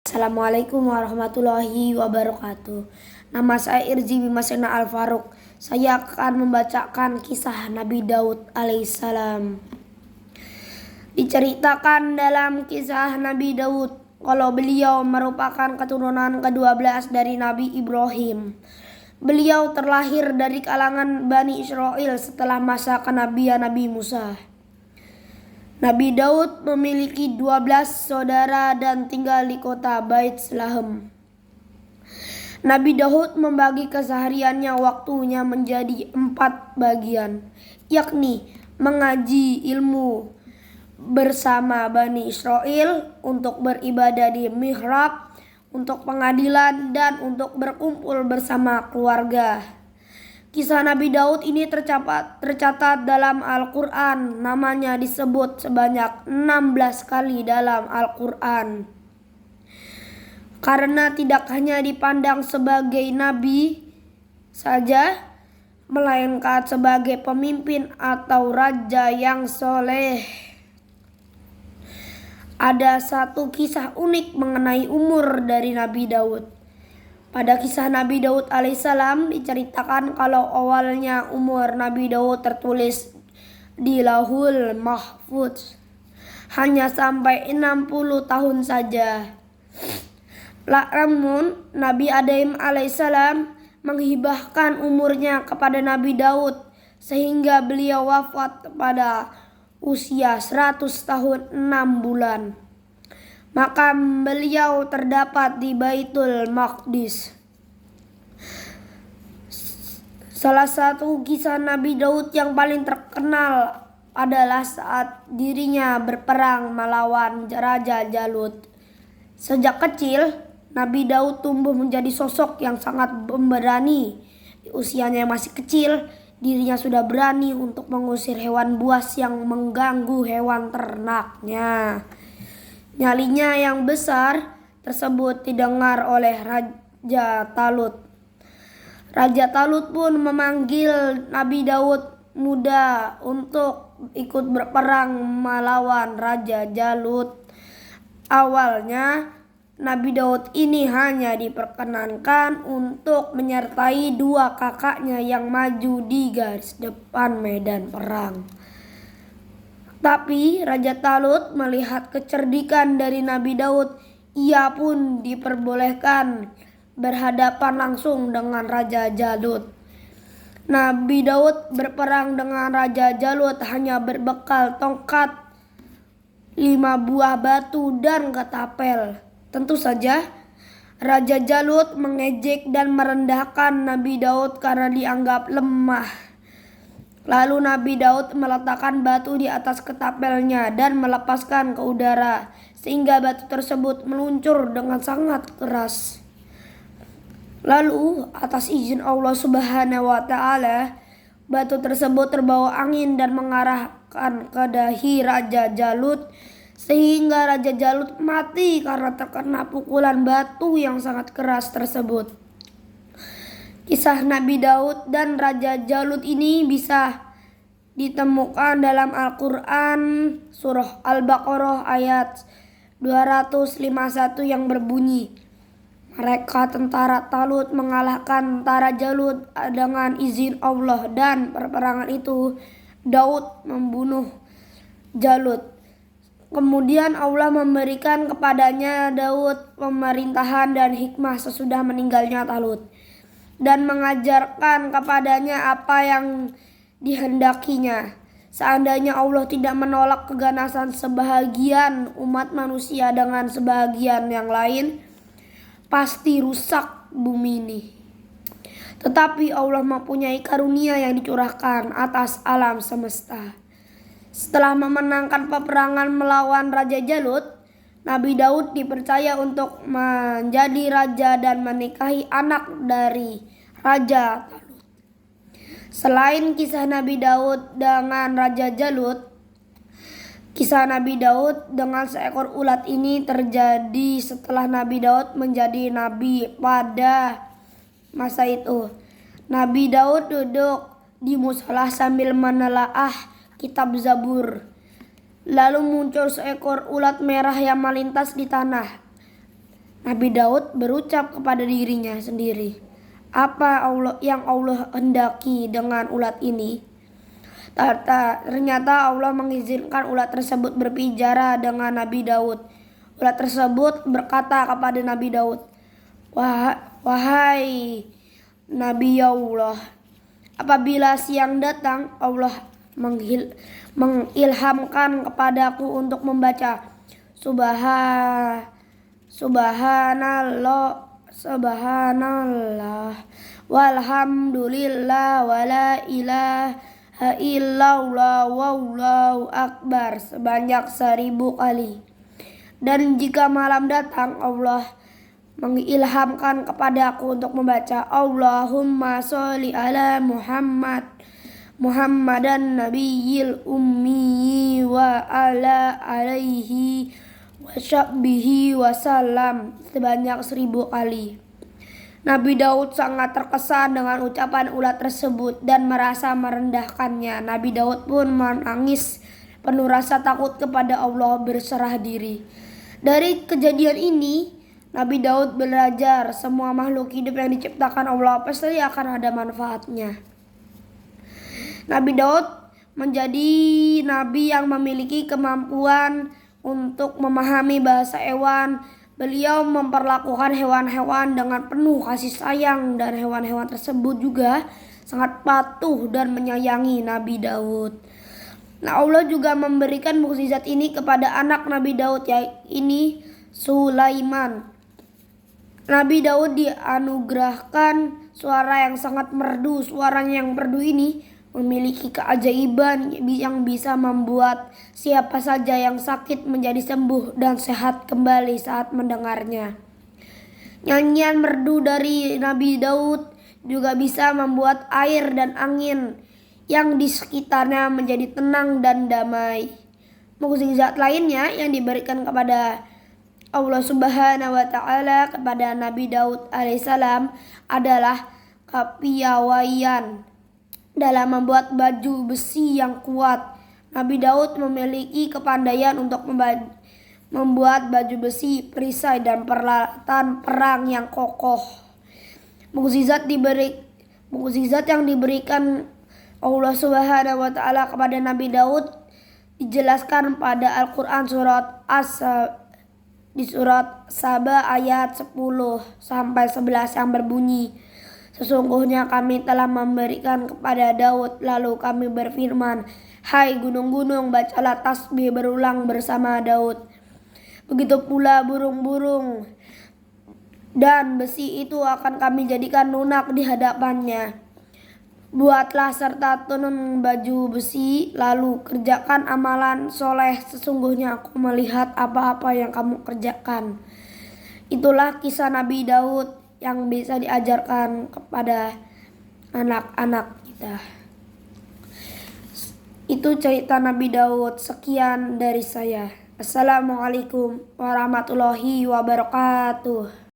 Assalamualaikum warahmatullahi wabarakatuh. Nama saya Irji Bimasena Al-Faruq. Saya akan membacakan kisah Nabi Daud alaihissalam. Diceritakan dalam kisah Nabi Daud kalau beliau merupakan keturunan ke-12 dari Nabi Ibrahim. Beliau terlahir dari kalangan Bani Israel setelah masa kenabian Nabi Musa. Nabi Daud memiliki 12 saudara dan tinggal di kota Baitslahem. Nabi Daud membagi kesehariannya waktunya menjadi 4 bagian, yakni mengaji ilmu bersama Bani Israel, untuk beribadah di mihrab, untuk pengadilan, dan untuk berkumpul bersama keluarga. Kisah Nabi Daud ini tercatat dalam Al-Quran. Namanya disebut sebanyak 16 kali dalam Al-Quran. Karena tidak hanya dipandang sebagai nabi saja, melainkan sebagai pemimpin atau raja yang soleh. Ada satu kisah unik mengenai umur dari Nabi Daud. Pada kisah Nabi Daud alaihissalam diceritakan kalau awalnya umur Nabi Daud tertulis di Lauhul Mahfuz hanya sampai 60 tahun saja. Namun Nabi Adam alaihissalam menghibahkan umurnya kepada Nabi Daud sehingga beliau wafat pada usia 100 tahun 6 bulan. Makam beliau terdapat di Baitul Maqdis. Salah satu kisah Nabi Daud yang paling terkenal adalah saat dirinya berperang melawan Raja Jalut. Sejak kecil, Nabi Daud tumbuh menjadi sosok yang sangat pemberani. Di usianya yang masih kecil, dirinya sudah berani untuk mengusir hewan buas yang mengganggu hewan ternaknya. Nyalinya yang besar tersebut didengar oleh Raja Talut. Raja Talut pun memanggil Nabi Daud muda untuk ikut berperang melawan Raja Jalut. Awalnya Nabi Daud ini hanya diperkenankan untuk menyertai 2 kakaknya yang maju di garis depan medan perang. Tapi Raja Talut melihat kecerdikan dari Nabi Daud, ia pun diperbolehkan berhadapan langsung dengan Raja Jalut. Nabi Daud berperang dengan Raja Jalut hanya berbekal tongkat, 5 buah batu, dan ketapel. Tentu saja Raja Jalut mengejek dan merendahkan Nabi Daud karena dianggap lemah. Lalu Nabi Daud meletakkan batu di atas ketapelnya dan melepaskan ke udara sehingga batu tersebut meluncur dengan sangat keras. Lalu atas izin Allah Subhanahu wa taala, batu tersebut terbawa angin dan mengarahkan ke dahi Raja Jalut sehingga Raja Jalut mati karena terkena pukulan batu yang sangat keras tersebut. Kisah Nabi Daud dan Raja Jalut ini bisa ditemukan dalam Al-Quran surah Al-Baqarah ayat 251 yang berbunyi, "Mereka tentara Talut mengalahkan tentara Jalut dengan izin Allah, dan peperangan itu Daud membunuh Jalut. Kemudian Allah memberikan kepadanya Daud pemerintahan dan hikmah sesudah meninggalnya Talut, dan mengajarkan kepadanya apa yang dihendakinya. Seandainya Allah tidak menolak keganasan sebahagian umat manusia dengan sebahagian yang lain, pasti rusak bumi ini. Tetapi Allah mempunyai karunia yang dicurahkan atas alam semesta." Setelah memenangkan peperangan melawan Raja Jalut, Nabi Daud dipercaya untuk menjadi raja dan menikahi anak dari Raja Talut. Selain kisah Nabi Daud dengan Raja Jalut, kisah Nabi Daud dengan seekor ulat ini terjadi setelah Nabi Daud menjadi nabi pada masa itu. Nabi Daud duduk di musola sambil menelaah kitab Zabur. Lalu muncul seekor ulat merah yang melintas di tanah. Nabi Daud berucap kepada dirinya sendiri, apa yang Allah hendaki dengan ulat ini? Ternyata Allah mengizinkan ulat tersebut berbicara dengan Nabi Daud. Ulat tersebut berkata kepada Nabi Daud, wahai Nabi Allah, apabila siang datang, Allah mengilhamkan kepadaku untuk membaca Subhanallah walhamdulillah wala ilaha illallah wallahu akbar sebanyak 1000 kali. Dan jika malam datang, Allah mengilhamkan kepadaku untuk membaca Allahumma sholli ala Muhammadan nabiyil ummi wa ala alaihi wa sahbihi wasallam sebanyak 1000 kali. Nabi Daud sangat terkesan dengan ucapan ulat tersebut dan merasa merendahkannya. Nabi Daud pun menangis penuh rasa takut kepada Allah, berserah diri. Dari kejadian ini, Nabi Daud belajar semua makhluk hidup yang diciptakan Allah pasti akan ada manfaatnya. Nabi Daud menjadi nabi yang memiliki kemampuan untuk memahami bahasa hewan. Beliau memperlakukan hewan-hewan dengan penuh kasih sayang dan hewan-hewan tersebut juga sangat patuh dan menyayangi Nabi Daud. Nah, Allah juga memberikan mukjizat ini kepada anak Nabi Daud, yaitu Sulaiman. Nabi Daud dianugerahkan suara yang sangat merdu. Suaranya yang merdu ini memiliki keajaiban yang bisa membuat siapa saja yang sakit menjadi sembuh dan sehat kembali saat mendengarnya. Nyanyian merdu dari Nabi Daud juga bisa membuat air dan angin yang di sekitarnya menjadi tenang dan damai. Mukjizat lainnya yang diberikan kepada Allah Subhanahu wa taala kepada Nabi Daud alaihissalam adalah kepiawaian dalam membuat baju besi yang kuat. Nabi Daud memiliki kepandaian untuk membuat baju besi, perisai, dan peralatan perang yang kokoh. Mukjizat yang diberikan Allah Subhanahu wa taala kepada Nabi Daud dijelaskan pada Al-Qur'an di surat Saba ayat 10 sampai 11 yang berbunyi, sesungguhnya kami telah memberikan kepada Daud, lalu kami berfirman, hai gunung-gunung, bacalah tasbih berulang bersama Daud. Begitu pula burung-burung dan besi itu akan kami jadikan lunak di hadapannya. Buatlah serta tenun baju besi, lalu kerjakan amalan soleh, sesungguhnya aku melihat apa-apa yang kamu kerjakan. Itulah kisah Nabi Daud yang bisa diajarkan kepada anak-anak kita. Itu cerita Nabi Daud. Sekian dari saya. Assalamualaikum warahmatullahi wabarakatuh.